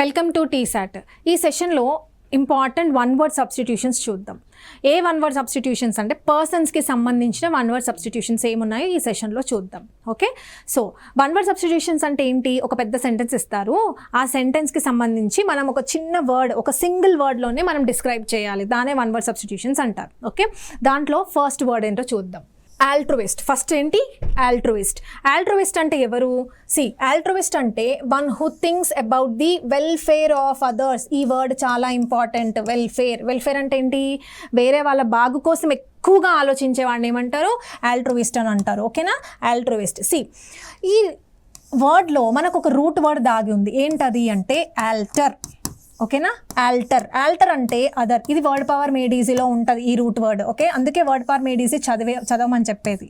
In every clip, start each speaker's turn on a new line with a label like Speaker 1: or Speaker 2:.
Speaker 1: Welcome to T-SAT. ఈ సెషన్లో important one word substitutions చూద్దాం. ఏ వన్ వర్డ్ సబ్స్టిట్యూషన్స్ అంటే పర్సన్స్కి సంబంధించిన వన్ వర్డ్ సబ్స్టిట్యూషన్స్ ఏమున్నాయో ఈ సెషన్లో చూద్దాం. Okay, so one word substitutions అంటే ఏంటి? ఒక పెద్ద సెంటెన్స్ ఇస్తారు, ఆ సెంటెన్స్కి సంబంధించి మనం ఒక చిన్న వర్డ్, ఒక సింగిల్ వర్డ్లోనే మనం డిస్క్రైబ్ చేయాలి. దానే వన్ వర్డ్ సబ్స్టిట్యూషన్స్ అంటారు. ఓకే, దాంట్లో ఫస్ట్ వర్డ్ ఏంటో చూద్దాం. ఆల్ట్రుయిస్ట్. ఫస్ట్ ఏంటి? ఆల్ట్రుయిస్ట్. ఆల్ట్రుయిస్ట్ అంటే ఎవరు? ఆల్ట్రుయిస్ట్ అంటే one who thinks about the welfare of others. ఈ వర్డ్ చాలా ఇంపార్టెంట్. వెల్ఫేర్ అంటే ఏంటి? వేరే వాళ్ళ బాగు కోసం ఎక్కువగా ఆలోచించే వాడిని ఏమంటారు? ఆల్ట్రుయిస్ట్ అని అంటారు. ఓకేనా? ఆల్ట్రుయిస్ట్. ఈ వర్డ్లో మనకు ఒక రూట్ వర్డ్ దాగి ఉంది. ఏంటది అంటే ఆల్టర్. ఓకేనా? ఆల్టర్ అంటే అదర్. ఇది వర్డ్ పవర్ మేడ్ ఈజీలో ఉంటుంది ఈ రూట్ వర్డ్. ఓకే, అందుకే వర్డ్ పవర్ మేడ్ ఈజీ చదవమని చెప్పేది.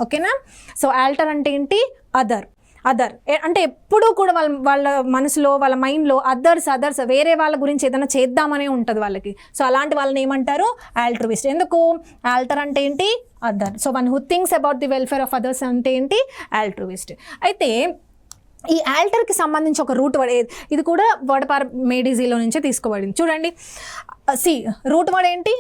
Speaker 1: ఓకేనా? సో ఆల్టర్ అంటే ఏంటి? అదర్ అంటే ఎప్పుడూ కూడా వాళ్ళ మనసులో, వాళ్ళ మైండ్లో అదర్స్ వేరే వాళ్ళ గురించి ఏదైనా చేద్దామనే ఉంటుంది వాళ్ళకి. సో అలాంటి వాళ్ళని ఏమంటారు? ఆల్ట్రుయిస్ట్. ఎందుకు? ఆల్టర్ అంటే ఏంటి? Other. So one who thinks about the welfare of others అంటే ఏంటి? ఆల్ట్రుయిస్ట్. అయితే ఈ ఆల్టర్కి సంబంధించి ఒక రూట్ వర్డ్, ఇది కూడా వర్డ్ పవర్ మేడ్ ఈజీలో నుంచే తీసుకోబడింది. చూడండి, రూట్ వర్డ్ ఏంటి?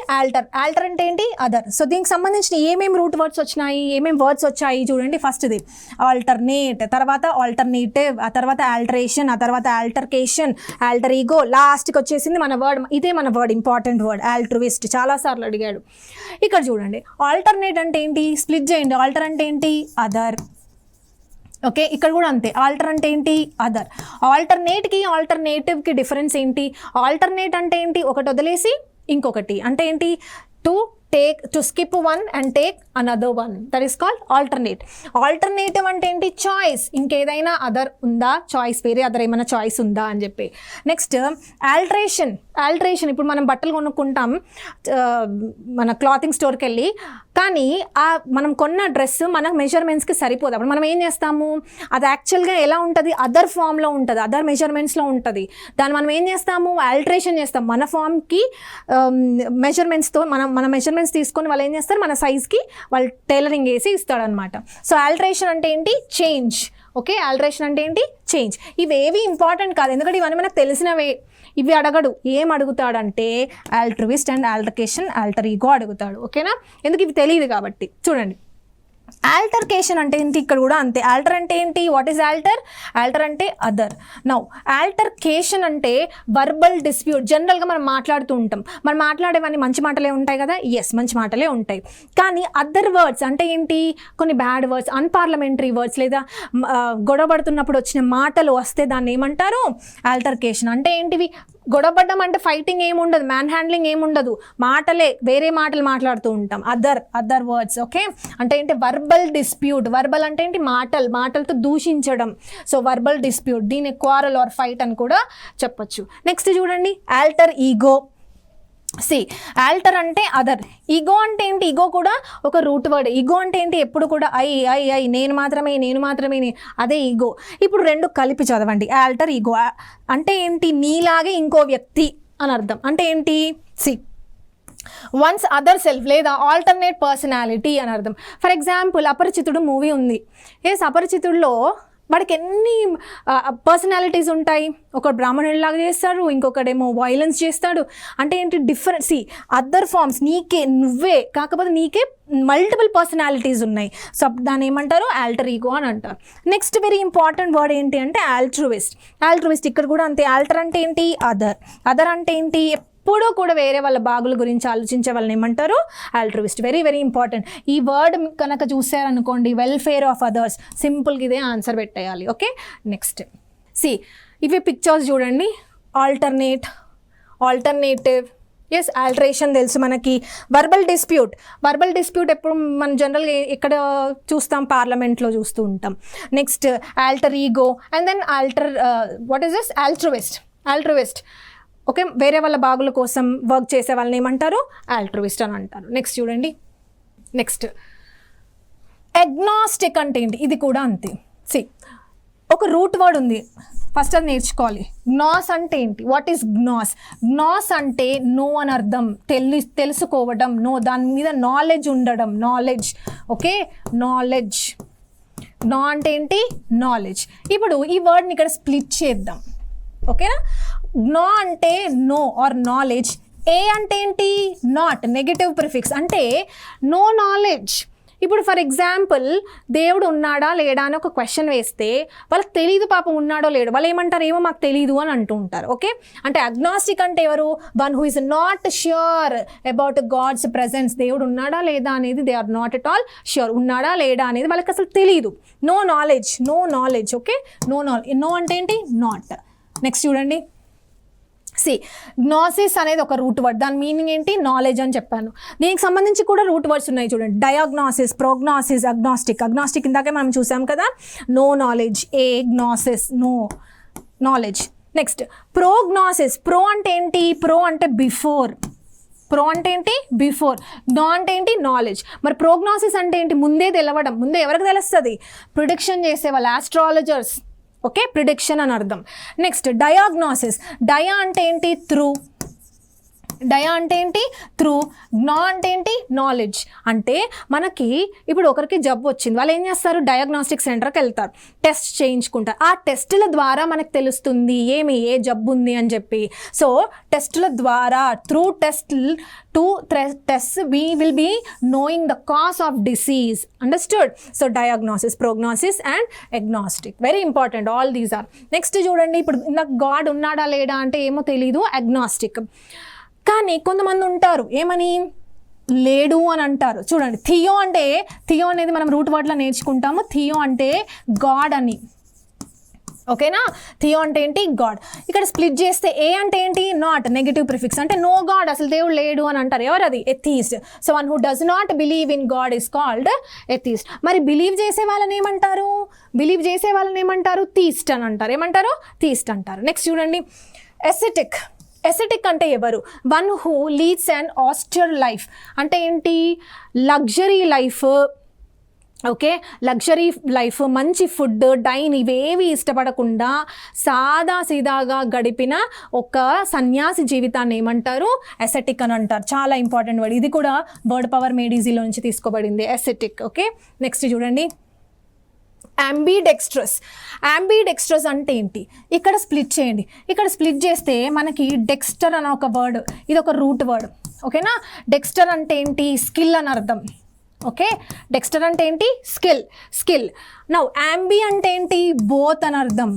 Speaker 1: ఆల్టర్ అంటే ఏంటి? అదర్. సో దీనికి సంబంధించిన ఏమేమి రూట్ వర్డ్స్ వచ్చినాయి, ఏమేమి వర్డ్స్ వచ్చాయి చూడండి. ఫస్ట్ది ఆల్టర్నేట్, తర్వాత ఆల్టర్నేటివ్, ఆ తర్వాత ఆల్టరేషన్, ఆ తర్వాత ఆల్టర్కేషన్, ఆల్టర్ ఈగో, లాస్ట్కి వచ్చేసింది మన వర్డ్. ఇదే మన వర్డ్, ఇంపార్టెంట్ వర్డ్, ఆల్ట్రుయిస్ట్. చాలాసార్లు అడిగాడు. ఇక్కడ చూడండి, ఆల్టర్నేట్ అంటే ఏంటి? స్ప్లిట్ చేయండి. ఆల్టర్ అంటే ఏంటి? అదర్. ఓకే, ఇక్కడ కూడా అంతే. ఆల్టర్ అంటే ఏంటి? అదర్. ఆల్టర్నేట్కి ఆల్టర్నేటివ్కి డిఫరెన్స్ ఏంటి? ఆల్టర్నేట్ అంటే ఏంటి? ఒకటి వదిలేసి ఇంకొకటి. అంటే ఏంటి? To skip one and take another one, that is called alternate. Alternative అంటే ఏంటి? చాయిస్. ఇంకేదైనా అదర్ ఉందా? చాయిస్, వేరే అదర్ ఏమైనా చాయిస్ ఉందా అని చెప్పి. Next alteration. ఇప్పుడు మనం బట్టలు కొనుక్కుంటాం మన క్లాతింగ్ స్టోర్కి వెళ్ళి, కానీ మనం కొన్న డ్రెస్ మన మెజర్మెంట్స్కి సరిపోదు. అప్పుడు మనం ఏం చేస్తాము? అది యాక్చువల్గా ఎలా ఉంటుంది? అదర్ ఫామ్లో ఉంటుంది, అదర్ మెజర్మెంట్స్లో ఉంటుంది. దాన్ని మనం ఏం చేస్తాము? ఆల్టరేషన్ చేస్తాం. మన ఫామ్కి మెజర్మెంట్స్తో మన మెజర్మెంట్స్ తీసుకొని వాళ్ళు ఏం చేస్తారు? మన సైజ్కి వాళ్ళు టైలరింగ్ వేసి ఇస్తాడనమాట. సో ఆల్టరేషన్ అంటే ఏంటి? చేంజ్. ఓకే, ఆల్టరేషన్ అంటే ఏంటి? చేంజ్. ఇవేవి ఇంపార్టెంట్ కాదు, ఎందుకంటే ఇవన్నీ మనకు తెలిసినవే. ఇవి అడగడు. ఏం అడుగుతాడంటే ఆల్ట్రుయిస్ట్ అండ్ ఆల్టర్కేషన్, ఆల్టర్ ఈగో అడుగుతాడు. ఓకేనా? ఎందుకు? ఇవి తెలియదు కాబట్టి. చూడండి, ఆల్టర్కేషన్ అంటే ఏంటి? ఇక్కడ కూడా అంతే. ఆల్టర్ అంటే ఏంటి? What is alter? ఆల్టర్ అంటే అదర్. నౌ ఆల్టర్కేషన్ అంటే వర్బల్ డిస్ప్యూట్. జనరల్గా మనం మాట్లాడుతూ ఉంటాం, మనం మాట్లాడేవన్నీ మంచి మాటలే ఉంటాయి కదా. ఎస్, మంచి మాటలే ఉంటాయి. కానీ అదర్ వర్డ్స్ అంటే ఏంటి? కొన్ని బ్యాడ్ వర్డ్స్, అన్పార్లమెంటరీ వర్డ్స్, లేదా గొడవ పడుతున్నప్పుడు వచ్చిన మాటలు వస్తే దాన్ని ఏమంటారు? ఆల్టర్కేషన్. అంటే ఏంటివి? గొడవపడ్డం అంటే ఫైటింగ్ ఏముండదు, మ్యాన్ హ్యాండ్లింగ్ ఏముండదు, మాటలే, వేరే మాటలు మాట్లాడుతూ ఉంటాం. Other words. ఓకే, అంటే ఏంటి? Verbal dispute. వర్బల్ అంటే ఏంటి? మాటలతో దూషించడం. సో వర్బల్ డిస్ప్యూట్, దీన్ని క్వారల్ ఆర్ ఫైట్ అని కూడా చెప్పొచ్చు. నెక్స్ట్ చూడండి, ఆల్టర్ ఈగో. ఆల్టర్ అంటే అదర్. ఈగో అంటే ఏంటి? ఈగో కూడా ఒక రూట్ వర్డ్. ఈగో అంటే ఏంటి? ఎప్పుడు కూడా ఐ నేను మాత్రమే అదే ఈగో. ఇప్పుడు రెండు కలిపి చదవండి. ఆల్టర్ ఈగో అంటే ఏంటి? నీలాగే ఇంకో వ్యక్తి అని అర్థం. అంటే ఏంటి? వన్స్ అదర్ సెల్ఫ్ లేదా ఆల్టర్నేట్ పర్సనాలిటీ అని అర్థం. ఫర్ ఎగ్జాంపుల్, అపరిచితుడు మూవీ ఉంది. అపరిచితుడిలో వాడికి ఎన్ని పర్సనాలిటీస్ ఉంటాయి? ఒకడు బ్రాహ్మణుడిలాగా చేస్తాడు, ఇంకొకడేమో వైలెన్స్ చేస్తాడు. అంటే ఏంటి? డిఫరెంట్. Other forms. నువ్వే కాకపోతే నీకే మల్టిపుల్ పర్సనాలిటీస్ ఉన్నాయి. సో దాన్ని ఏమంటారు? ఆల్టర్ ఈగో అని అంటారు. నెక్స్ట్ వెరీ ఇంపార్టెంట్ వర్డ్ ఏంటి అంటే ఆల్ట్రుయిస్ట్. ఇక్కడ కూడా అంతే. ఆల్టర్ అంటే ఏంటి? అదర్ అంటే ఏంటి? ఎప్పుడూ కూడా వేరే వాళ్ళ బాగుల గురించి ఆలోచించే వాళ్ళని ఏమంటారు? ఆల్ట్రుయిస్ట్. Very very important. ఈ వర్డ్ కనుక చూసారనుకోండి, వెల్ఫేర్ ఆఫ్ అదర్స్, సింపుల్గా ఇదే ఆన్సర్ పెట్టేయాలి. ఓకే, నెక్స్ట్ ఇవి పిక్చర్స్ చూడండి. Alternative, yes. ఆల్టరేషన్ తెలుసు మనకి. వర్బల్ డిస్ప్యూట్ ఎప్పుడు మనం జనరల్గా ఎక్కడ చూస్తాం? పార్లమెంట్లో చూస్తూ ఉంటాం. Next alter ego, and then what is this? Altruist. Okay, వేరే వాళ్ళ బాగుల కోసం వర్క్ చేసే వాళ్ళని ఏమంటారు? ఆల్ట్రుయిస్ట్ అని అంటారు. నెక్స్ట్ చూడండి, అగ్నాస్టిక్ అంటే ఏంటి? ఇది కూడా అంతే. ఒక రూట్ వర్డ్ ఉంది, ఫస్ట్ అది నేర్చుకోవాలి. గ్నాస్ అంటే ఏంటి? వాట్ ఈస్ గ్నాస్ అంటే నో అని అర్థం, తెలుసుకోవడం, దాని మీద నాలెడ్జ్ ఉండడం, ఓకే, నా అంటే ఏంటి? నాలెడ్జ్. ఇప్పుడు ఈ వర్డ్ని ఇక్కడ స్ప్లిట్ చేద్దాం. ఓకేనా. gnో అంటే నో ఆర్ నాలెడ్జ్, ఏ అంటే ఏంటి నాట్, నెగటివ్ ప్రిఫిక్స్ అంటే నో నాలెడ్జ్. ఇప్పుడు ఫర్ ఎగ్జాంపుల్ దేవుడు ఉన్నాడా లేడా అని ఒక క్వశ్చన్ వేస్తే వాళ్ళకి తెలియదు పాపం ఉన్నాడో లేడో, వాళ్ళు ఏమంటారు ఏమో మాకు తెలియదు అని అంటూ ఉంటారు. ఓకే, అంటే అగ్నాస్టిక్ అంటే ఎవరు, one who is not sure about God's presence, దేవుడు ఉన్నాడా లేదా అనేది they are not at all sure, ఉన్నాడా లేడా అనేది వాళ్ళకి అసలు తెలియదు. No knowledge, no knowledge. Okay, no knowledge, no అంటే ఏంటి నాట్. నెక్స్ట్ చూడండి, గ్నాసిస్ అనేది ఒక రూట్ వర్డ్, దాని మీనింగ్ ఏంటి నాలెడ్జ్ అని చెప్పాను. దీనికి సంబంధించి కూడా రూట్ వర్డ్స్ ఉన్నాయి చూడండి, డయాగ్నాసిస్, ప్రోగ్నాసిస్, అగ్నాస్టిక్. అగ్నాస్టిక్ ఇందాకే మనం చూసాం కదా, నో నాలెడ్జ్, ఏ గ్నాసిస్ no knowledge. Next prognosis, pro అంటే ఏంటి, ప్రో అంటే బిఫోర్, ప్రో అంటే ఏంటి బిఫోర్, gnో అంటే ఏంటి నాలెడ్జ్. మరి ప్రోగ్నాసిస్ అంటే ఏంటి, ముందే తెలవడం, ముందే ఎవరికి తెలుస్తుంది, ప్రిడిక్షన్ చేసే వాళ్ళు, ఆస్ట్రాలజర్స్. ఓకే, ప్రిడిక్షన్ అని అర్థం. నెక్స్ట్ డయాగ్నాసిస్, డయా అంటే ఏంటి త్రూ, డయా అంటే ఏంటి త్రూ, gnో అంటే ఏంటి నాలెడ్జ్. అంటే మనకి ఇప్పుడు ఒకరికి జబ్బు వచ్చింది, వాళ్ళు ఏం చేస్తారు, డయాగ్నాస్టిక్ సెంటర్కి వెళ్తారు, టెస్ట్ చేయించుకుంటారు. ఆ టెస్టుల ద్వారా మనకు తెలుస్తుంది ఏమి ఏ జబ్బు ఉంది అని చెప్పి. సో టెస్టుల ద్వారా, through test we will be knowing the cause of disease. Understood? So diagnosis, prognosis and agnostic, very important, all these are. Next చూడండి, ఇప్పుడు నాకు గాడ్ ఉన్నాడా లేడా అంటే ఏమో తెలీదు, అగ్నాస్టిక్. కానీ కొంతమంది ఉంటారు ఏమని లేడు అని అంటారు. చూడండి, థియో అంటే, థియో అనేది మనం రూట్ వర్డ్లో నేర్చుకుంటాము, థియో అంటే గాడ్ అని. ఓకేనా, థియో అంటే ఏంటి గాడ్. ఇక్కడ స్ప్లిట్ చేస్తే ఏ అంటే ఏంటి నాట్, నెగటివ్ ప్రిఫిక్స్ అంటే నో గాడ్, అసలు దేవుడు లేడు అని అంటారు. ఎవరు అది, atheist. So one who does not believe in God is called atheist. మరి బిలీవ్ చేసే వాళ్ళని ఏమంటారు, బిలీవ్ చేసే వాళ్ళని ఏమంటారు, థీస్ట్ అని అంటారు. ఏమంటారు, థీస్ట్ అంటారు. నెక్స్ట్ చూడండి, ఎసెటిక్. ఎసెటిక్ అంటే ఎవరు, one who leads and Aster life అంటే ఏంటి, luxury life. Okay, luxury life, మంచి ఫుడ్, డైన్ ఇవేవి ఇష్టపడకుండా సాదా సీదాగా గడిపిన ఒక సన్యాసి జీవితాన్ని ఏమంటారు, ఎసెటిక్ అని అంటారు. చాలా ఇంపార్టెంట్ వర్డ్, ఇది కూడా వర్డ్ పవర్ మేడ్ ఈజీలో నుంచి తీసుకోబడింది, ఎసెటిక్. ఓకే, నెక్స్ట్ చూడండి, అంబిడెక్స్ట్రస్. అంబిడెక్స్ట్రస్ అంటే ఏంటి, ఇక్కడ స్ప్లిట్ చేయండి, ఇక్కడ స్ప్లిట్ చేస్తే మనకి డెక్స్టర్ అనే ఒక వర్డ్, ఇది ఒక రూట్ వర్డ్. ఓకేనా, డెక్స్టర్ అంటే ఏంటి, స్కిల్ అని అర్థం. ఓకే, డెక్స్టర్ అంటే ఏంటి, స్కిల్. నౌ అంబి అంటే ఏంటి, బోత్ అని అర్థం.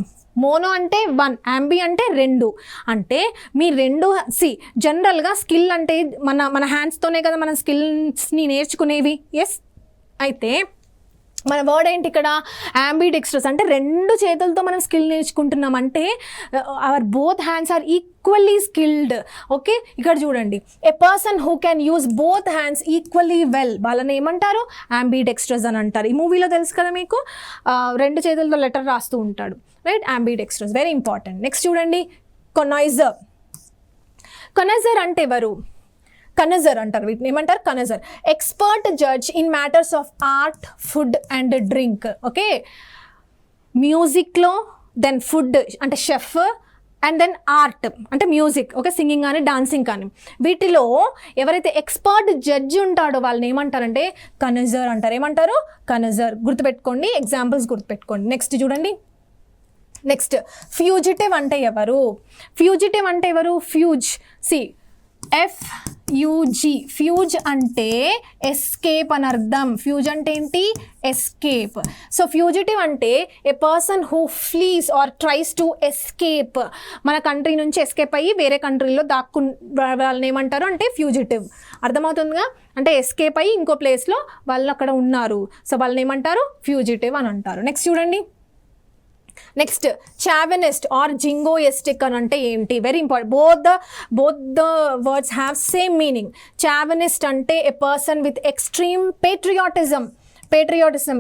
Speaker 1: మోనో అంటే వన్, అంబి అంటే రెండు. అంటే మీ రెండు జనరల్గా స్కిల్ అంటే మన హ్యాండ్స్తోనే కదా మనం స్కిల్స్ని నేర్చుకునేవి. ఎస్, అయితే మన వర్డ్ ఏంటి ఇక్కడ, అంబిడెక్స్ట్రస్ అంటే రెండు చేతులతో మనం స్కిల్ నేర్చుకుంటున్నాం. అంటే our both hands are equally skilled. Okay, ఇక్కడ చూడండి, a person who can use both hands equally well, వాళ్ళని ఏమంటారు, అంబిడెక్స్ట్రస్ అని అంటారు. ఈ మూవీలో తెలుసు కదా మీకు, రెండు చేతులతో లెటర్ రాస్తూ ఉంటాడు, right, ambidextrous, very important. Next చూడండి, కొనైజర్. కొనైజర్ అంటే ఎవరు, కనజర్ అంటారు, వీటిని ఏమంటారు, connoisseur. Expert judge in matters of art, food and drink. Okay, మ్యూజిక్లో, దెన్ ఫుడ్ అంటే షెఫ్, అండ్ దెన్ ఆర్ట్ అంటే మ్యూజిక్. ఓకే, సింగింగ్ కానీ డాన్సింగ్ కానీ, వీటిలో ఎవరైతే ఎక్స్పర్ట్ జడ్జి ఉంటాడో వాళ్ళని ఏమంటారంటే కనజర్ అంటారు. ఏమంటారు, కనజర్. గుర్తుపెట్టుకోండి, ఎగ్జాంపుల్స్ గుర్తుపెట్టుకోండి. నెక్స్ట్ చూడండి, నెక్స్ట్ ఫ్యూజిటివ్ అంటే ఎవరు, ఫ్యూజిటివ్ అంటే ఎవరు, ఫ్యూజ్, FUG, ఫ్యూజ్ అంటే ఎస్కేప్ అని అర్థం. ఫ్యూజ్ అంటే ఏంటి, ఎస్కేప్. సో ఫ్యూజిటివ్ అంటే a person who flees or tries to escape, మన కంట్రీ నుంచి ఎస్కేప్ అయ్యి వేరే కంట్రీలో వాళ్ళని ఏమంటారు అంటే ఫ్యూజిటివ్. అర్థమవుతుందిగా, అంటే ఎస్కేప్ అయ్యి ఇంకో ప్లేస్లో వాళ్ళు అక్కడ ఉన్నారు, సో వాళ్ళని ఏమంటారు, ఫ్యూజిటివ్ అని అంటారు. నెక్స్ట్ చూడండి, నెక్స్ట్ చావెనిస్ట్ ఆర్ జింగోయిస్టిక్ అని అంటే ఏంటి, very important. Both the words have same meaning. Chauvinist అంటే a person with extreme patriotism,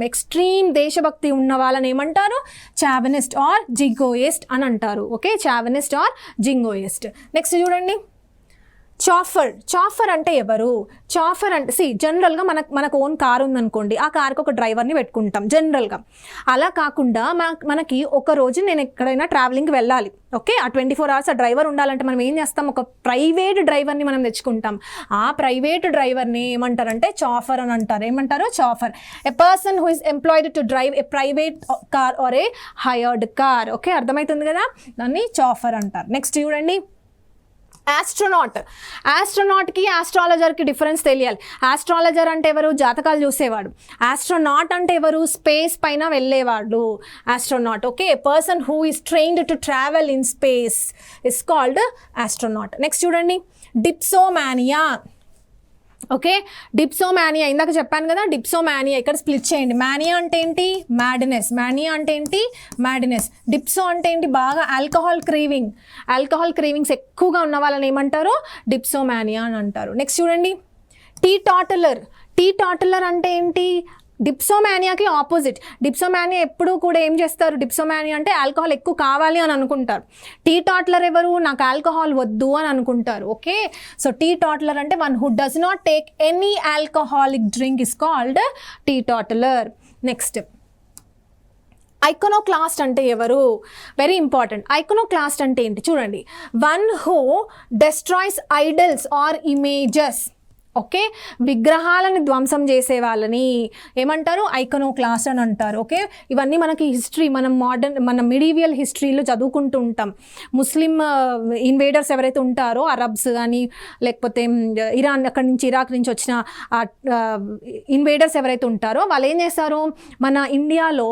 Speaker 1: extreme దేశభక్తి ఉన్న వాళ్ళని ఏమంటారు, చావెనిస్ట్ ఆర్ జింగోయిస్ట్ అని అంటారు. Okay, chauvinist or jingoist. Next చూడండి, చాఫర్ అంటే ఎవరు? చాఫర్ అంటే జనరల్గా మనకు ఓన్ కార్ ఉందనుకోండి, ఆ కార్కి ఒక డ్రైవర్ని పెట్టుకుంటాం జనరల్గా. అలా కాకుండా మనకి ఒక రోజు నేను ఎక్కడైనా ట్రావెలింగ్కి వెళ్ళాలి, ఓకే, ఆ 24 hours ఆ డ్రైవర్ ఉండాలంటే మనం ఏం చేస్తాం, ఒక ప్రైవేట్ డ్రైవర్ని మనం తెచ్చుకుంటాం. ఆ ప్రైవేట్ డ్రైవర్ని ఏమంటారంటే చాఫర్ అని అంటారు. ఏమంటారు? Chauffeur. A person who is employed to drive a private car or a hired car. Okay, అర్థమవుతుంది కదా, దాన్ని చాఫర్ అంటారు. నెక్స్ట్ చూడండి, ఆస్ట్రోనాట్కి ఆస్ట్రాలజర్కి డిఫరెన్స్ తెలియాలి. ఆస్ట్రాలజర్ అంటే ఎవరు? జాతకాలు చూసేవాడు. ఆస్ట్రోనాట్ అంటే ఎవరు? స్పేస్ పైన వెళ్ళేవాడు astronaut. Okay, person who is trained to travel in space is called astronaut. Next చూడండి, డిప్సోమానియా. ఓకే, డిప్సోమానియా ఇందాక చెప్పాను కదా, డిప్సోమానియా ఇక్కడ స్ప్లిట్ చేయండి. మానియా అంటే ఏంటి? మ్యాడ్నెస్. మానియా అంటే ఏంటి? మ్యాడ్నెస్. డిప్సో అంటే ఏంటి? బాగా ఆల్కహాల్ క్రేవింగ్స్ ఎక్కువగా ఉన్న వాళ్ళని ఏమంటారు? డిప్సోమానియా అని అంటారు. నెక్స్ట్ చూడండి, టీటాటలర్ అంటే ఏంటి? డిప్సోమానియాకి ఆపోజిట్. డిప్సోమానియా ఎప్పుడు కూడా ఏం చేస్తారు? డిప్సోమానియా అంటే ఆల్కహాల్ ఎక్కువ కావాలి అని అనుకుంటారు. టీటాటలర్ ఎవరు? నాకు ఆల్కహాల్ వద్దు అని అనుకుంటారు. ఓకే, సో టీటాటలర్ అంటే one who does not take any alcoholic drink is called teetotaler. Next, iconoclast అంటే ఎవరు? Very important. ఐకోనోక్లాస్ట్ అంటే ఏంటి చూడండి, one who destroys idols or images. Okay, విగ్రహాలను ధ్వంసం చేసే వాళ్ళని ఏమంటారు? ఐకోనోక్లాస్ట్ అని అంటారు. ఓకే, ఇవన్నీ మనకి హిస్టరీ, మన మిడీవియల్ హిస్టరీలో చదువుకుంటూ ఉంటాం. ముస్లిం ఇన్వేడర్స్ ఎవరైతే ఉంటారో, అరబ్స్ కానీ లేకపోతే ఇరాన్, అక్కడి నుంచి ఇరాక్ నుంచి వచ్చిన ఇన్వేడర్స్ ఎవరైతే ఉంటారో వాళ్ళు ఏం చేస్తారు, మన ఇండియాలో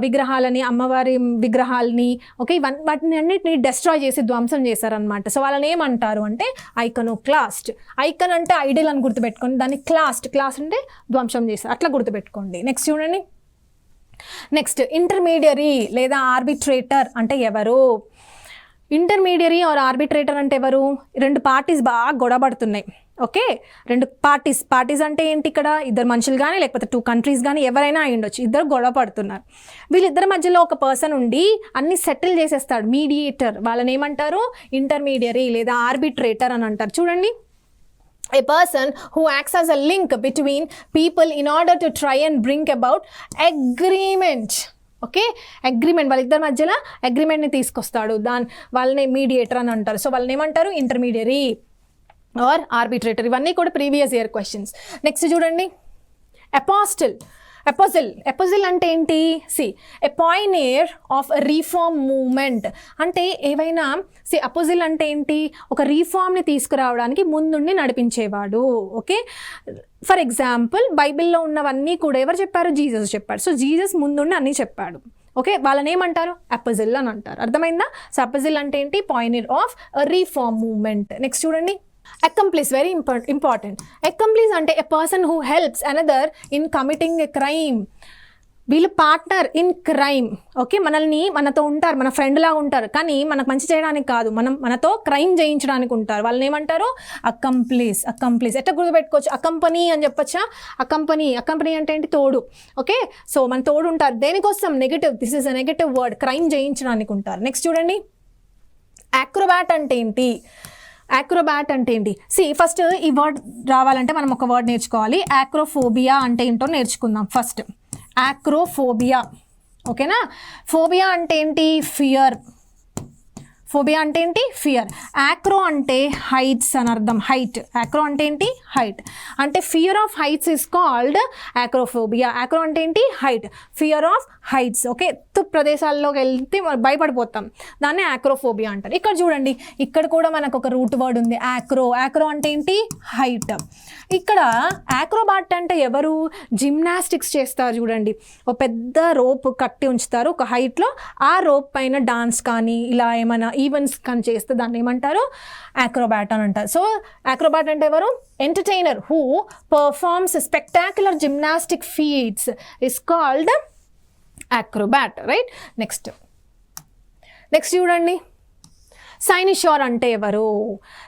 Speaker 1: విగ్రహాలని, అమ్మవారి విగ్రహాలని, ఓకే, వాటిని అన్నిటిని డెస్ట్రాయ్ చేసి ధ్వంసం చేశారనమాట. సో వాళ్ళని ఏమంటారు అంటే ఐకోనోక్లాస్ట్. ఐకన్ అంటే ఐడల్ అని గుర్తుపెట్టుకోండి, దాన్ని క్లాస్ట్ అంటే ధ్వంసం చేస్తారు, అట్లా గుర్తుపెట్టుకోండి. నెక్స్ట్ చూడండి, నెక్స్ట్ ఇంటర్మీడియరీ లేదా ఆర్బిట్రేటర్ అంటే ఎవరు? ఇంటర్మీడియరీ ఆర్ ఆర్బిట్రేటర్ అంటే ఎవరు? రెండు పార్టీస్ బాగా గొడవపడుతున్నాయి. ఓకే, రెండు పార్టీస్ అంటే ఏంటి? ఇక్కడ ఇద్దరు మనుషులు కానీ లేకపోతే 2 countries కానీ ఎవరైనా అయి ఉండొచ్చు, ఇద్దరు గొడవ పడుతున్నారు. వీళ్ళిద్దరి మధ్యలో ఒక పర్సన్ ఉండి అన్ని సెటిల్ చేసేస్తాడు, మీడియేటర్. వాళ్ళని ఏమంటారు? ఇంటర్మీడియరీ లేదా ఆర్బిట్రేటర్ అని అంటారు. చూడండి, a person who acts as a link between people in order to try and bring about agreement. Okay, agreement, వాళ్ళిద్దరి మధ్యలో అగ్రిమెంట్ని తీసుకొస్తాడు, వాళ్ళని మీడియేటర్ అని అంటారు. సో వాళ్ళని ఏమంటారు? Intermediary or arbitrator. ఇవన్నీ కూడా ప్రీవియస్ ఇయర్ క్వశ్చన్స్. నెక్స్ట్ చూడండి, ఎపోజిల్ అంటే ఏంటి? ఎ పాయినియర్ ఆఫ్ రీఫార్మ్ మూవ్మెంట్ అంటే ఏవైనా అపోజిల్ అంటే ఏంటి? ఒక రీఫార్మ్ని తీసుకురావడానికి ముందుండి నడిపించేవాడు. ఓకే, ఫర్ ఎగ్జాంపుల్ బైబిల్లో ఉన్నవన్నీ కూడా ఎవరు చెప్పారు? జీసస్ చెప్పాడు. సో జీసస్ ముందుండి అన్నీ చెప్పాడు. ఓకే, వాళ్ళని ఏమంటారు? అపోజిల్ అని అంటారు. అర్థమైందా? సో అపోజిల్ అంటే ఏంటి? పాయినియర్ ఆఫ్ రీఫార్మ్ మూవ్మెంట్. నెక్స్ట్ చూడండి, accomplice, very important. Accomplice అంటే a person who helps another in committing a crime. వీళ్ళు పార్ట్నర్ ఇన్ క్రైమ్. ఓకే, మనతో ఉంటారు, మన ఫ్రెండ్ లాగా ఉంటారు, కానీ మనకు మంచి చేయడానికి కాదు, మనతో క్రైమ్ చేయించడానికి ఉంటారు. వాళ్ళని ఏమంటారు? అకంప్లీస్. ఎట్లా గుర్తుపెట్టుకోవచ్చు? అకంపనీ అని చెప్పొచ్చా? అకంపనీ అంటే ఏంటి? తోడు. ఓకే, సో మన తోడు ఉంటారు. దేనికోసం? Negative. This is a negative word, crime చేయించడానికి ఉంటారు. నెక్స్ట్ చూడండి, యాక్రోబాట్ అంటే ఏంటి? ఫస్ట్ ఈ వర్డ్ రావాలంటే మనం ఒక వర్డ్ నేర్చుకోవాలి. యాక్రోఫోబియా అంటే ఏంటో నేర్చుకుందాం ఫస్ట్. యాక్రోఫోబియా, ఓకేనా? ఫోబియా అంటే ఏంటి? ఫియర్. యాక్రో అంటే హైట్స్ అని అర్థం, హైట్. యాక్రో అంటే ఏంటి? హైట్. అంటే fear of heights is called acrophobia. Acro అంటే ఏంటి? Height. Fear of heights. Okay, ఎత్తు ప్రదేశాల్లోకి వెళ్తే భయపడిపోతాం, దాన్ని యాక్రోఫోబియా అంటారు. ఇక్కడ చూడండి, ఇక్కడ కూడా మనకు ఒక రూట్ వర్డ్ ఉంది, యాక్రో అంటే ఏంటి? హైట్. ఇక్కడ యాక్రోబాట్ అంటే ఎవరు? జిమ్నాస్టిక్స్ చేస్తారు చూడండి, ఒక పెద్ద రోప్ కట్టి ఉంచుతారు ఒక హైట్లో, ఆ రోప్ పైన డాన్స్ కానీ ఇలా ఏమైనా ఈవెంట్స్ కానీ చేస్తే దాన్ని ఏమంటారు? యాక్రోబాట్ అని అంటారు. సో యాక్రోబాట్ అంటే ఎవరు? Entertainer who performs spectacular gymnastic feats is called acrobat, right? Next చూడండి, సైనిషోర్ అంటే ఎవరు?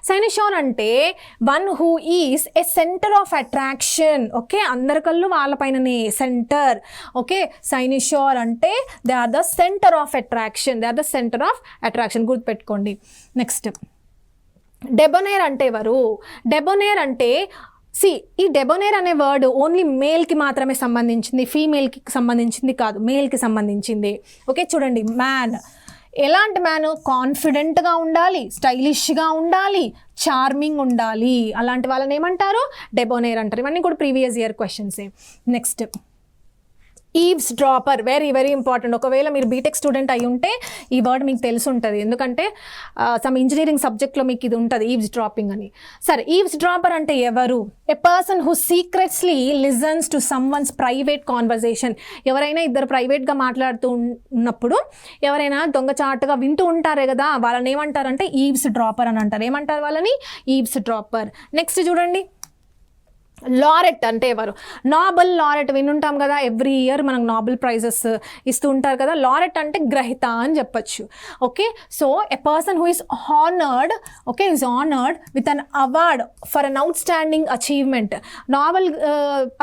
Speaker 1: సైనిషోర్ అంటే one who is a centre of attraction. Okay, అందరి కళ్ళు వాళ్ళపైననే సెంటర్. ఓకే, సైనిషోర్ అంటే they are the centre of attraction. గుర్తుపెట్టుకోండి. నెక్స్ట్ డెబోనేర్ అంటే ఎవరు? డెబోనేర్ అంటే ఈ డెబోనేర్ అనే వర్డ్ ఓన్లీ మేల్కి మాత్రమే సంబంధించింది, ఫీమేల్కి సంబంధించింది కాదు, మేల్కి సంబంధించింది. ఓకే, చూడండి, మ్యాన్. ఎలాంటి మ్యాన్? కాన్ఫిడెంట్గా ఉండాలి, స్టైలిష్గా ఉండాలి, చార్మింగ్ ఉండాలి. అలాంటి వాళ్ళని ఏమంటారు? డెబోనేర్ అంటారు. ఇవన్నీ కూడా ప్రీవియస్ ఇయర్ క్వశ్చన్సే. Next, eavesdropper. Very very important. ఒకవేళ మీరు బీటెక్ స్టూడెంట్ అయి ఉంటే ఈ వర్డ్ మీకు తెలిసి ఉంటుంది, ఎందుకంటే సమ్ ఇంజనీరింగ్ సబ్జెక్ట్లో మీకు ఇది ఉంటుంది, ఈవ్స్ డ్రాపింగ్ అని. సరే, ఈవ్స్ డ్రాపర్ అంటే ఎవరు? A person who secretly listens to someone's private conversation. ఎవరైనా ఇద్దరు ప్రైవేట్గా మాట్లాడుతూ ఉన్నప్పుడు ఎవరైనా దొంగచాటుగా వింటూ ఉంటారే కదా, వాళ్ళని ఏమంటారంటే ఈవ్స్ డ్రాపర్ అని అంటారు. ఏమంటారు వాళ్ళని? Eve's dropper. నెక్స్ట్ చూడండి, లారెట్ అంటే ఎవరు? నోబెల్ లారెట్ వినుంటాం కదా, ఎవ్రీ ఇయర్ మనకు నోబెల్ ప్రైజెస్ ఇస్తూ ఉంటారు కదా. లారెట్ అంటే గ్రహీత అని చెప్పచ్చు. Okay, so a person who is honoured, okay, is honoured with an award for an out standing achievement. Nobel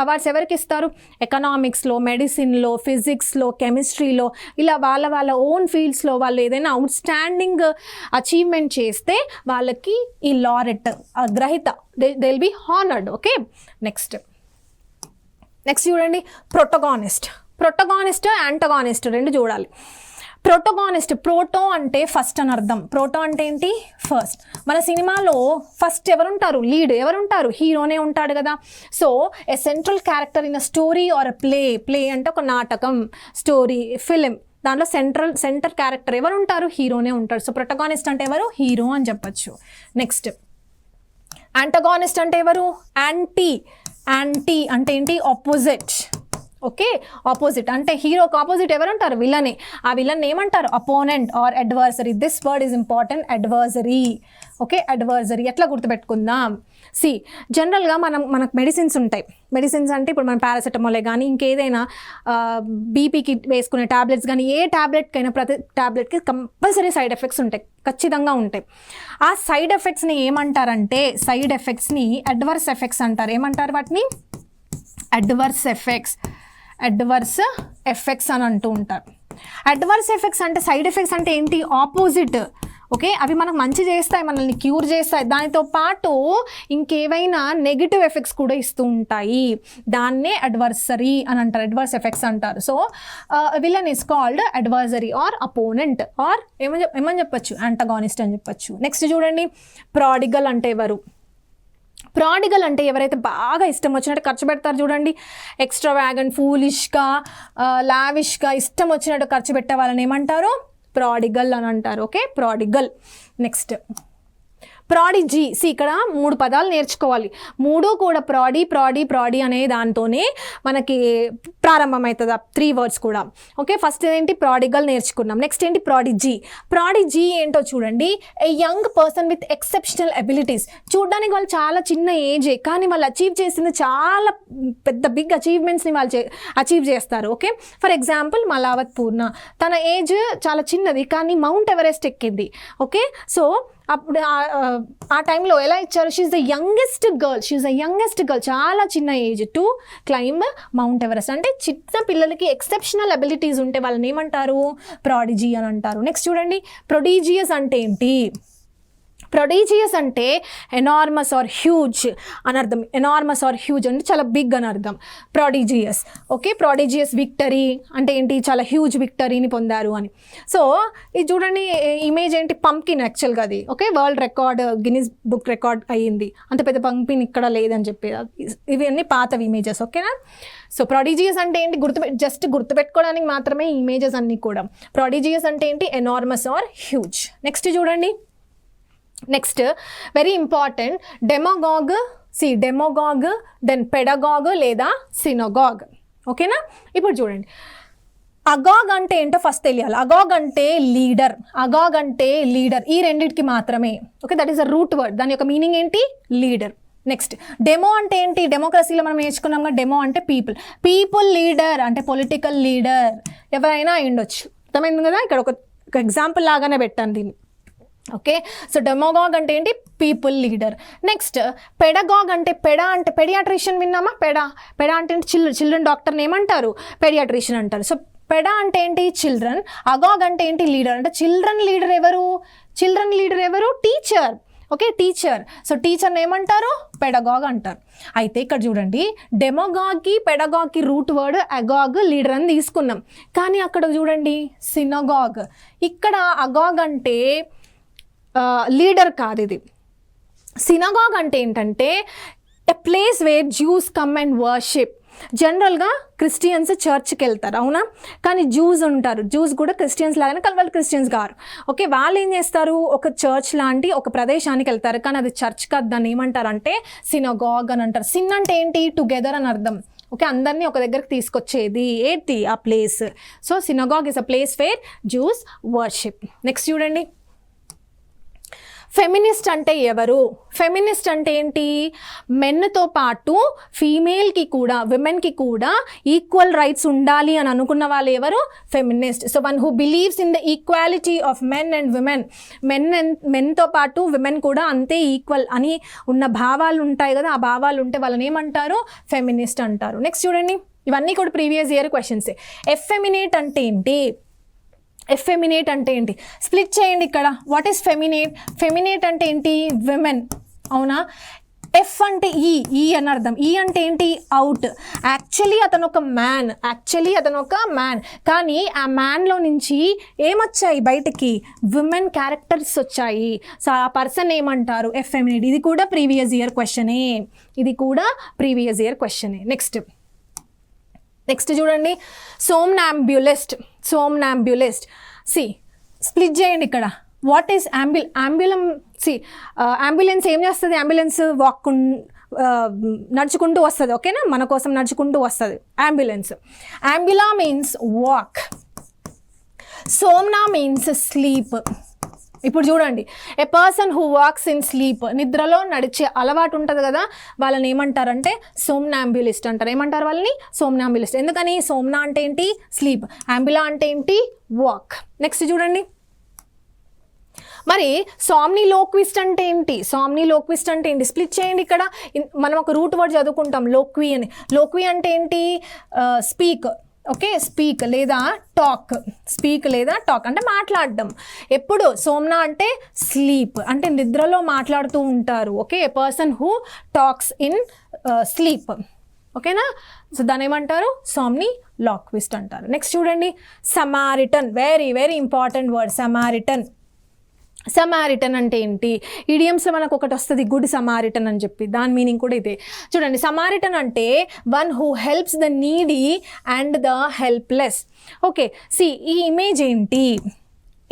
Speaker 1: awards ఎవరికి ఇస్తారు? ఎకనామిక్స్లో, మెడిసిన్లో, ఫిజిక్స్లో, కెమిస్ట్రీలో, ఇలా వాళ్ళ ఓన్ ఫీల్డ్స్లో వాళ్ళు ఏదైనా అవుట్ స్టాండింగ్ అచీవ్మెంట్ చేస్తే వాళ్ళకి ఈ లారెట్, గ్రహీత, they will be honored. Okay, next చూడండి, ప్రొటగానిస్ట్ యాంటగానిస్ట్ రెండు చూడాలి. ప్రొటగానిస్ట్, ప్రోటో అంటే ఫస్ట్ అని అర్థం. ప్రోటో అంటే ఏంటి? ఫస్ట్. మన సినిమాలో ఫస్ట్ ఎవరుంటారు? లీడ్ ఎవరుంటారు? హీరోనే ఉంటాడు కదా. So a central character in a story or a play అంటే ఒక నాటకం, స్టోరీ, ఫిలిం, దాంట్లో సెంటర్ క్యారెక్టర్ ఎవరు ఉంటారు? హీరోనే ఉంటాడు. సో ప్రొటగానిస్ట్ అంటే ఎవరు? హీరో అని చెప్పచ్చు. నెక్స్ట్, యాంటగానిస్ట్ అంటే ఎవరు? యాంటీ అంటే ఏంటి? ఆపోజిట్. ఓకే, ఆపోజిట్ అంటే హీరోకి ఆపోజిట్ ఎవరు ఉంటారు? విలనే. ఆ విలన్ ఏమంటారు? Opponent or adversary. This word is important, adversary. Okay, adversary ఎట్లా గుర్తుపెట్టుకుందాం? జనరల్గా మనకు మెడిసిన్స్ ఉంటాయి. మెడిసిన్స్ అంటే ఇప్పుడు మన పారాసెటమాలే కానీ ఇంకేదైనా బీపీకి వేసుకునే ట్యాబ్లెట్స్ కానీ, ఏ ట్యాబ్లెట్కైనా ప్రతి ట్యాబ్లెట్కి కంపల్సరీ సైడ్ ఎఫెక్ట్స్ ఉంటాయి, ఖచ్చితంగా ఉంటాయి. ఆ సైడ్ ఎఫెక్ట్స్ని ఏమంటారంటే, సైడ్ ఎఫెక్ట్స్ని అడ్వర్స్ ఎఫెక్ట్స్ అంటారు. ఏమంటారు వాటిని? అడ్వర్స్ ఎఫెక్ట్స్ అని అంటూ ఉంటారు. అడ్వర్స్ ఎఫెక్ట్స్ అంటే, సైడ్ ఎఫెక్ట్స్ అంటే ఏంటి? ఆపోజిట్. ఓకే, అవి మనకు మంచి చేస్తాయి, మనల్ని క్యూర్ చేస్తాయి, దానితో పాటు ఇంకేవైనా నెగిటివ్ ఎఫెక్ట్స్ కూడా ఇస్తూ ఉంటాయి. దాన్నే అడ్వర్సరీ అని అంటారు, అడ్వర్స్ ఎఫెక్ట్స్ అంటారు. So villain is called adversary or opponent or ఏమని చెప్పచ్చు? యాంటగానిస్ట్ అని చెప్పచ్చు. నెక్స్ట్ చూడండి, ప్రాడిగల్ అంటే ఎవరు? ప్రాడిగల్ అంటే ఎవరైతే బాగా ఇష్టం వచ్చినట్టు ఖర్చు పెడతారు చూడండి, ఎక్స్ట్రావాగెంట్, ఫూలిష్గా, లావిష్గా, ఇష్టం వచ్చినట్టు ఖర్చు పెట్టే వాళ్ళని ఏమంటారు? ప్రాడిగల్ అని అంటారు. Okay, prodigal. Next, prodigy. ఇక్కడ 3 పదాలు నేర్చుకోవాలి. 3 కూడా ప్రాడీ అనే దాంతోనే మనకి ప్రారంభమవుతుంది, 3 వర్డ్స్ కూడా. ఓకే, ఫస్ట్ ఏంటి? ప్రాడిగల్ నేర్చుకున్నాం. నెక్స్ట్ ఏంటి? ప్రాడిజీ ఏంటో చూడండి, a young person with exceptional abilities. చూడడానికి వాళ్ళు చాలా చిన్న ఏజే, కానీ వాళ్ళు అచీవ్ చేసింది చాలా పెద్ద బిగ్ అచీవ్మెంట్స్ని వాళ్ళు అచీవ్ చేస్తారు. ఓకే, ఫర్ ఎగ్జాంపుల్ మలావత్ పూర్ణ, తన ఏజ్ చాలా చిన్నది కానీ మౌంట్ ఎవరెస్ట్ ఎక్కింది. ఓకే, సో అప్పుడు ఆ టైంలో ఎలా ఇచ్చారు? షీఈ్ ద యంగెస్ట్ గర్ల్, చాలా చిన్న age to climb mount Everest. అంటే చిన్న పిల్లలకి ఎక్సెప్షనల్ అబిలిటీస్ ఉంటే వాళ్ళని ఏమంటారు? ప్రాడిజీ అని అంటారు. నెక్స్ట్ చూడండి, ప్రొడీజియస్ అంటే ఏంటి? ప్రొడీజియస్ అంటే ఎనార్మస్ ఆర్ హ్యూజ్ అని అర్థం. ఎనార్మస్ ఆర్ హ్యూజ్ అంటే చాలా బిగ్ అని అర్థం. ప్రొడీజియస్. ఓకే, ప్రొడీజియస్ విక్టరీ అంటే ఏంటి? చాలా హ్యూజ్ విక్టరీని పొందారు అని. సో ఇది చూడండి, ఇమేజ్ ఏంటి? పంకిన్ యాక్చువల్గా అది. Okay, world record, Guinness book record అయ్యింది. అంత పెద్ద పంకిన్ ఇక్కడ లేదని చెప్పి, ఇవన్నీ పాతవి ఇమేజెస్. ఓకేనా? సో ప్రొడీజియస్ అంటే ఏంటి? జస్ట్ గుర్తుపెట్టుకోవడానికి మాత్రమే ఇమేజెస్ అన్నీ కూడా. ప్రొడీజియస్ అంటే ఏంటి? Enormous or huge. నెక్స్ట్ చూడండి, next very important, demagogue. Demagogue, then pedagogue లేదా సినోగాగ్. ఓకేనా? ఇప్పుడు చూడండి, అగాగ్ అంటే ఏంటో ఫస్ట్ తెలియాలి. అగాగ్ అంటే లీడర్, ఈ రెండింటికి మాత్రమే. Okay, that is a route word. దాని యొక్క మీనింగ్ ఏంటి? లీడర్. నెక్స్ట్, డెమో అంటే ఏంటి? డెమోక్రసీలో మనం నేర్చుకున్నాం కదా, డెమో అంటే పీపుల్ లీడర్ అంటే పొలిటికల్ లీడర్ ఎవరైనా అయ్యుండొచ్చు. అర్థమైంది కదా? ఇక్కడ ఒక ఎగ్జాంపుల్ లాగానే పెట్టాను దీన్ని. ఓకే, సో డెమోగాగ్ అంటే ఏంటి? People leader. నెక్స్ట్, పెడగాగ్ అంటే పెడియాట్రిషియన్ విన్నామా? పెడా అంటే చిల్డ్రన్ డాక్టర్ని ఏమంటారు? పెడియాట్రిషియన్ అంటారు. సో పెడా అంటే ఏంటి? చిల్డ్రన్. అగాగ్ అంటే ఏంటి? లీడర్. అంటే చిల్డ్రన్ లీడర్ ఎవరు? టీచర్. Okay, teacher. సో టీచర్ని ఏమంటారు? పెడగాగ్ అంటారు. అయితే ఇక్కడ చూడండి, డెమోగాగ్కి పెడగాగ్కి రూట్ వర్డ్ అగాగ్, లీడర్ అని తీసుకున్నాం. కానీ అక్కడ చూడండి సినగాగ్, ఇక్కడ అగాగ్ అంటే లీడర్ కాదు, ఇది సినగాగ్ అంటే ఏంటంటే a place where juice come and worship. జనరల్గా క్రిస్టియన్స్ చర్చ్కి వెళ్తారు, అవునా? కానీ జూస్ ఉంటారు, జూస్ కూడా క్రిస్టియన్స్ లాగానే, కానీ వాళ్ళు క్రిస్టియన్స్ గారు. ఓకే, వాళ్ళు ఏం చేస్తారు? ఒక చర్చ్ లాంటి ఒక ప్రదేశానికి వెళ్తారు, కానీ అది చర్చ్ కాదు. దాన్ని ఏమంటారు అంటే సినగాగ్ అని అంటారు. సిన్ అంటే ఏంటి? టుగెదర్ అని అర్థం. ఓకే, అందరినీ ఒక దగ్గరికి తీసుకొచ్చేది ఏంటి? ఆ place. So synagogue is a place where juice worship. Next చూడండి, ఫెమినిస్ట్ అంటే ఎవరు? ఫెమినిస్ట్ అంటే ఏంటి? మెన్తో పాటు ఫీమేల్కి కూడా, విమెన్కి కూడా ఈక్వల్ రైట్స్ ఉండాలి అని అనుకున్న వాళ్ళు ఎవరు? Feminist. So one who believes in the equality of men and women. మెన్తో పాటు విమెన్ కూడా అంతే ఈక్వల్ అని ఉన్న భావాలు ఉంటాయి కదా, ఆ భావాలు ఉంటే వాళ్ళని ఏమంటారు? ఫెమినిస్ట్ అంటారు. నెక్స్ట్ చూడండి, ఇవన్నీ కూడా ప్రీవియస్ ఇయర్ క్వశ్చన్సే. ఎఫెమినేట్ అంటే ఏంటి? ఎఫెమినేట్ అంటే ఏంటి? స్ప్లిట్ చేయండి ఇక్కడ. What is ఫెమినేట్? ఫెమినేట్ అంటే ఏంటి? విమెన్, అవునా? ఎఫ్ అంటే ఈ అని అర్థం. ఈ అంటే ఏంటి? అవుట్. యాక్చువల్లీ అతను ఒక మ్యాన్, కానీ ఆ మ్యాన్లో నుంచి ఏమొచ్చాయి బయటికి? విమెన్ క్యారెక్టర్స్ వచ్చాయి. సో ఆ పర్సన్ ఏమంటారు? ఎఫెమినేట్. ఇది కూడా ప్రీవియస్ ఇయర్ క్వశ్చనే. నెక్స్ట్ చూడండి, సోమ్నాంబ్యులిస్ట్. సి స్ప్లిట్ చేయండి ఇక్కడ. What is అంబులం? అంబులెన్స్ ఏం చేస్తుంది? అంబులెన్స్ నడుచుకుంటూ వస్తుంది, ఓకేనా? మన కోసం నడుచుకుంటూ వస్తుంది ambulance. Ambula means walk, somna means sleep. ఇప్పుడు చూడండి, a person who walks in sleep, నిద్రలో నడిచే అలవాటు ఉంటుంది కదా, వాళ్ళని ఏమంటారంటే సోమ్నాంబ్యులిస్ట్ అంటారు. ఏమంటారు వాళ్ళని? సోమ్నాంబ్యులిస్ట్. ఎందుకని? సోమ్నా అంటే ఏంటి? స్లీప్. అంబులా అంటే ఏంటి? వాక్. నెక్స్ట్ చూడండి, మరి సామ్నిలోక్విస్ట్ అంటే ఏంటి? స్ప్లిట్ చేయండి ఇక్కడ. మనం ఒక రూట్ వర్డ్ చదువుకుంటాం, లోక్వి అని. లోక్వి అంటే ఏంటి? స్పీక్. ఓకే, స్పీక్ లేదా టాక్ అంటే మాట్లాడడం. ఎప్పుడు? సోమ్నా అంటే స్లీప్, అంటే నిద్రలో మాట్లాడుతూ ఉంటారు. Okay, A person who talks in sleep. ఓకేనా? సో దాన్ని ఏమంటారు? సామ్నిలోక్విస్ట్ అంటారు. నెక్స్ట్ చూడండి, Samaritan. Very very important word, Samaritan అంటే ఏంటి? ఇడియమ్స్లో మనకు ఒకటి వస్తుంది, గుడ్ సమారిటన్ అని చెప్పి, దాని మీనింగ్ కూడా ఇదే. చూడండి, సమారిటన్ అంటే one who helps the needy and the helpless. Okay, ఈ ఇమేజ్ ఏంటి?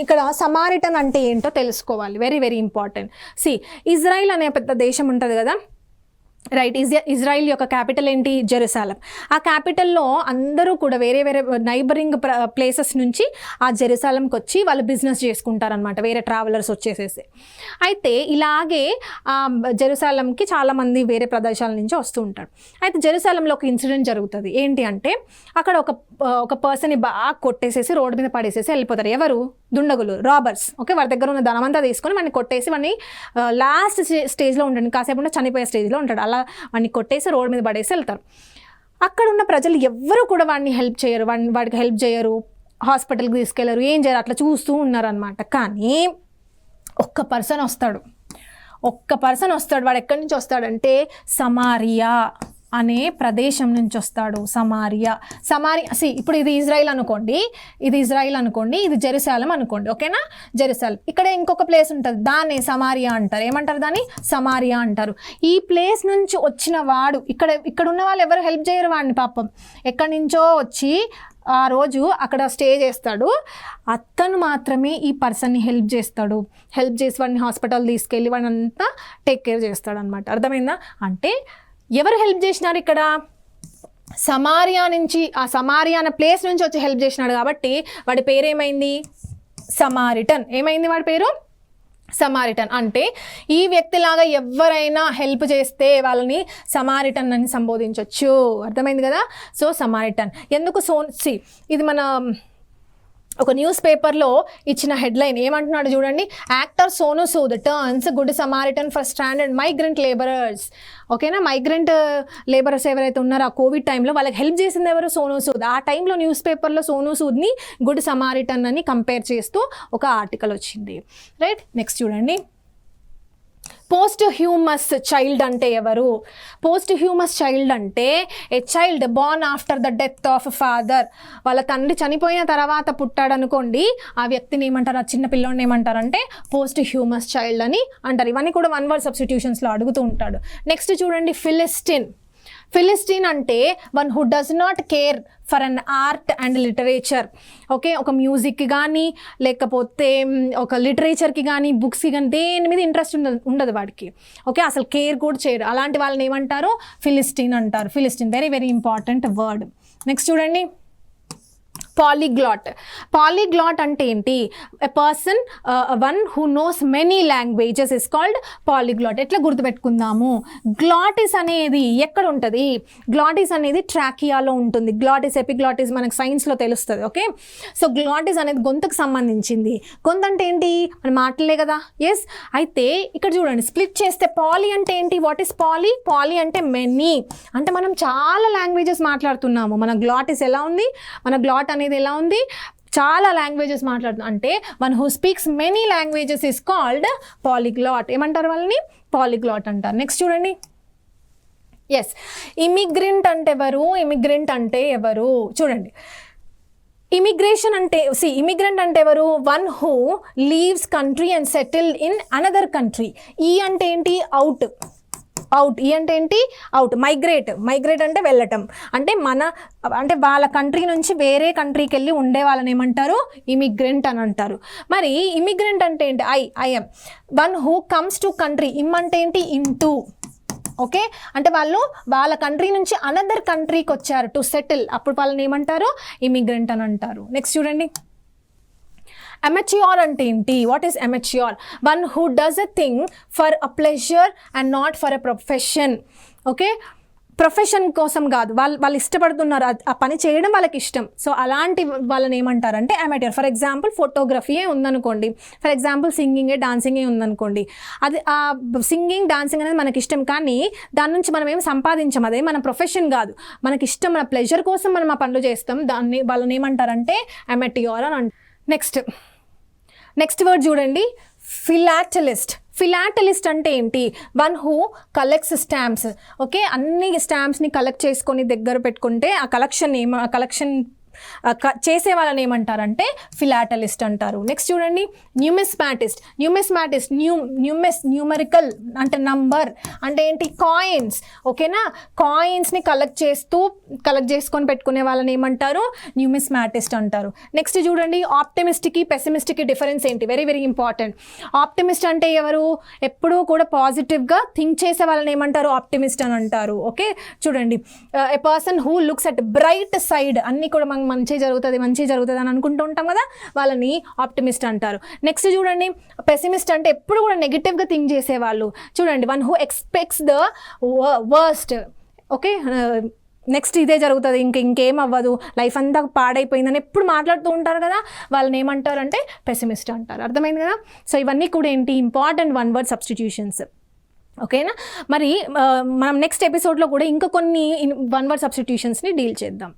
Speaker 1: ఇక్కడ సమారిటన్ అంటే ఏంటో తెలుసుకోవాలి, వెరీ వెరీ ఇంపార్టెంట్. ఇజ్రాయిల్ అనే పెద్ద దేశం ఉంటుంది కదా, రైట్? ఇజ్రాయిల్ యొక్క క్యాపిటల్ ఏంటి? జెరూసలేం. ఆ క్యాపిటల్లో అందరూ కూడా వేరే నైబరింగ్ ప్లేసెస్ నుంచి ఆ జెరూసలేంకి వచ్చి వాళ్ళు బిజినెస్ చేసుకుంటారనమాట, వేరే ట్రావెలర్స్ వచ్చేసేసి. అయితే ఇలాగే జెరూసలేంకి చాలామంది వేరే ప్రదేశాల నుంచి వస్తూ ఉంటారు. అయితే జెరూసలేంలో ఒక ఇన్సిడెంట్ జరుగుతుంది. ఏంటి అంటే అక్కడ ఒక పర్సన్ని బాగా కొట్టేసేసి రోడ్డు మీద పడేసేసి వెళ్ళిపోతారు. ఎవరు? దుండగులు, రాబర్స్. ఓకే, వారి దగ్గర ఉన్న ధనమంతా తీసుకొని వాడిని కొట్టేసి, వాడిని లాస్ట్ స్టేజ్లో ఉంటాడు, కాసేపు ఉంటే చనిపోయే స్టేజ్లో ఉంటాడు. అలా వాడిని కొట్టేసి రోడ్డు మీద పడేసి వెళ్తారు. అక్కడ ఉన్న ప్రజలు ఎవ్వరూ కూడా వాడిని హెల్ప్ చేయరు, వాడికి హెల్ప్ చేయరు, హాస్పిటల్కి తీసుకెళ్లరు, ఏం చేయరు, అట్లా చూస్తూ ఉన్నారనమాట. కానీ ఒక్క పర్సన్ వస్తాడు. వాడు ఎక్కడి నుంచి వస్తాడంటే సమారియా అనే ప్రదేశం నుంచి వస్తాడు. సమారియా. ఇప్పుడు ఇది ఇజ్రాయిల్ అనుకోండి, ఇది జెరూసలేం అనుకోండి, ఓకేనా? జెరూసలేం. ఇక్కడ ఇంకొక ప్లేస్ ఉంటుంది, దాన్ని సమారియా అంటారు. ఏమంటారు? దాన్ని సమారియా అంటారు. ఈ ప్లేస్ నుంచి వచ్చిన వాడు, ఇక్కడ ఉన్న వాళ్ళు ఎవరు హెల్ప్ చేయరు వాడిని, పాపం ఎక్కడి నుంచో వచ్చి ఆ రోజు అక్కడ స్టే చేస్తాడు. అతను మాత్రమే ఈ పర్సన్ని హెల్ప్ చేసి వాడిని హాస్పిటల్ తీసుకెళ్ళి వాడిని అంతా టేక్ కేర్ చేస్తాడు అనమాట. అర్థమైందా? అంటే ఎవరు హెల్ప్ చేసినారు ఇక్కడ? సమారియా నుంచి, ఆ సమారియా అనే ప్లేస్ నుంచి వచ్చి హెల్ప్ చేసినాడు కాబట్టి వాడి పేరు ఏమైంది? సమారిటన్. ఏమైంది వాడి పేరు? సమారిటన్. అంటే ఈ వ్యక్తిలాగా ఎవరైనా హెల్ప్ చేస్తే వాళ్ళని సమారిటన్ అని సంబోధించవచ్చు. అర్థమైంది కదా? So Samaritan. ఎందుకు? ఇది మన ఒక న్యూస్ పేపర్లో ఇచ్చిన హెడ్లైన్ ఏమంటున్నాడు చూడండి, actor Sonu Sood turns good Samaritan for stranded migrant labourers. ఓకేనా? మైగ్రెంట్ లేబరర్స్ ఎవరైతే ఉన్నారో ఆ కోవిడ్ టైంలో వాళ్ళకి హెల్ప్ చేసింది ఎవరు? సోను సూద్. ఆ టైంలో న్యూస్ పేపర్లో సోను సూద్ని గుడ్ సమారిటన్ అని కంపేర్ చేస్తూ ఒక ఆర్టికల్ వచ్చింది, రైట్? నెక్స్ట్ చూడండి, పోస్ట్ హ్యూమస్ చైల్డ్ అంటే ఎవరు? పోస్ట్ హ్యూమస్ చైల్డ్ అంటే a child Born after the death of father. వాళ్ళ తండ్రి చనిపోయిన తర్వాత పుట్టాడు అనుకోండి, ఆ వ్యక్తిని ఏమంటారు, ఆ చిన్న పిల్లోడిని ఏమంటారు అంటే పోస్ట్ హ్యూమస్ చైల్డ్ అని అంటారు. ఇవన్నీ కూడా వన్ వర్డ్ సబ్స్టిట్యూషన్స్లో అడుగుతూ ఉంటాడు. నెక్స్ట్ చూడండి, ఫిలిస్టిన్. ఫిలిస్టీన్ అంటే one who does not care for an art and literature. Okay, ఒక మ్యూజిక్కి కానీ లేకపోతే ఒక లిటరేచర్కి కానీ బుక్స్కి కానీ దేని మీద ఇంట్రెస్ట్ ఉండదు వాడికి. ఓకే, అసలు కేర్ కూడా చేయరు. అలాంటి వాళ్ళని ఏమంటారు? ఫిలిస్టీన్ అంటారు. Philistine very very important word. Next చూడండి, పాలీగ్లాట్. పాలీగ్లాట్ అంటే ఏంటి? A person one who knows many languages is called polyglot. ఎట్లా గుర్తుపెట్టుకుందాము? గ్లాటిస్ అనేది ఎక్కడ ఉంటుంది? గ్లాటిస్ అనేది ట్రాకియాలో ఉంటుంది. గ్లాటిస్, ఎపిగ్లాటిస్ మనకు సైన్స్లో తెలుస్తుంది. ఓకే, సో గ్లాటిస్ అనేది గొంతుకు సంబంధించింది. గొంతు అంటే ఏంటి? మన మాటలే కదా. ఎస్, అయితే ఇక్కడ చూడండి, స్ప్లిట్ చేస్తే పాలీ అంటే ఏంటి? What is poly? పాలీ అంటే మెనీ, అంటే మనం చాలా లాంగ్వేజెస్ మాట్లాడుతున్నాము. మన గ్లాటిస్ ఎలా ఉంది? మన గ్లాట్ అనేది ఎలా ఉంది? చాలా లాంగ్వేజెస్ మాట్లాడుతున్నాం. అంటే one who speaks many languages is called పాలీగ్లాట్. ఏమంటారు వాళ్ళని? పాలీగ్లాట్ అంటారు. నెక్స్ట్ చూడండి, ఎస్, ఇమిగ్రెంట్ అంటే ఎవరు? ఇమిగ్రెంట్ అంటే ఎవరు? చూడండి, ఇమిగ్రేషన్ అంటే ఇమిగ్రెంట్ అంటే ఎవరు? One who leaves country and settled in another country. ఈ అంటే ఏంటి? అవుట్. అవుట్. ఈ అంటే ఏంటి? అవుట్. మైగ్రేట్. మైగ్రేట్ అంటే వెళ్ళటం. అంటే వాళ్ళ కంట్రీ నుంచి వేరే కంట్రీకి వెళ్ళి ఉండే వాళ్ళని ఏమంటారు? ఇమిగ్రెంట్ అని అంటారు. మరి ఇమిగ్రెంట్ అంటే ఏంటి? Im one who comes to country. Im అంటే ఏంటి? In to. ఓకే, అంటే వాళ్ళు వాళ్ళ కంట్రీ నుంచి అనదర్ కంట్రీకి వచ్చారు టు సెటిల్, అప్పుడు వాళ్ళని ఏమంటారు? ఇమిగ్రెంట్ అని అంటారు. నెక్స్ట్ చూడండి, అమెచ్యూర్ అంటే ఏంటి? What is amateur? One who does a thing for a pleasure and not for a profession. Okay, profession కోసం కాదు, వాళ్ళు ఇష్టపడుతున్నారు, ఆ పని చేయడం వాళ్ళకి ఇష్టం. సో అలాంటి వాళ్ళని ఏమంటారంటే అమెట్యూర్. ఫర్ ఎగ్జాంపుల్ ఫోటోగ్రఫీయే ఉందనుకోండి, ఫర్ ఎగ్జాంపుల్ సింగింగే డాన్సింగే ఉందనుకోండి, అది ఆ సింగింగ్ డాన్సింగ్ అనేది మనకి ఇష్టం, కానీ దాని నుంచి మనం ఏం సంపాదించాం, అదే మన ప్రొఫెషన్ కాదు, మనకి ఇష్టం, మన ప్లెజర్ కోసం మనం ఆ పనులు చేస్తాం, దాన్ని వాళ్ళని ఏమంటారంటే అమెట్యూర్ అని అంటారు. నెక్స్ట్ వర్డ్ చూడండి, ఫిలాటలిస్ట్. ఫిలాటలిస్ట్ అంటే ఏంటి? One who collects stamps. Okay, అన్ని స్టాంప్స్ని కలెక్ట్ చేసుకొని దగ్గర పెట్టుకుంటే ఆ కలెక్షన్ చేసే వాళ్ళని ఏమంటారంటే ఫిలాటలిస్ట్ అంటారు. నెక్స్ట్ చూడండి, న్యూమిస్మాటిస్ట్. న్యూమరికల్ అంటే నంబర్ అంటే ఏంటి? కాయిన్స్. ఓకేనా, కాయిన్స్ని కలెక్ట్ చేసుకొని పెట్టుకునే వాళ్ళని ఏమంటారు? న్యూమిస్మాటిస్ట్ అంటారు. నెక్స్ట్ చూడండి, ఆప్టిమిస్ట్కి పెసిమిస్ట్కి డిఫరెన్స్ ఏంటి? Very very important. ఆప్టిమిస్ట్ అంటే ఎవరు? ఎప్పుడూ కూడా పాజిటివ్గా థింక్ చేసే వాళ్ళని ఏమంటారు? ఆప్టిమిస్ట్ అని అంటారు. ఓకే, చూడండి, ఎ person who looks at bright side, అన్నీ కూడా మంచి జరుగుతుంది అని అనుకుంటూ ఉంటాం కదా, వాళ్ళని ఆప్టిమిస్ట్ అంటారు. నెక్స్ట్ చూడండి, పెసిమిస్ట్ అంటే ఎప్పుడు కూడా నెగిటివ్గా థింక్ చేసేవాళ్ళు. చూడండి, one who expects the worst. Okay, next ఇదే జరుగుతుంది, ఇంకేం అవ్వదు, లైఫ్ అంతా పాడైపోయిందని ఎప్పుడు మాట్లాడుతూ ఉంటారు కదా, వాళ్ళని ఏమంటారంటే పెసిమిస్ట్ అంటారు. అర్థమైంది కదా? సో ఇవన్నీ కూడా ఏంటి? Important one word substitutions. ఓకేనా, మరి మనం నెక్స్ట్ ఎపిసోడ్లో కూడా ఇంకా కొన్ని వన్ వర్డ్ సబ్స్టిట్యూషన్స్ని డీల్ చేద్దాం.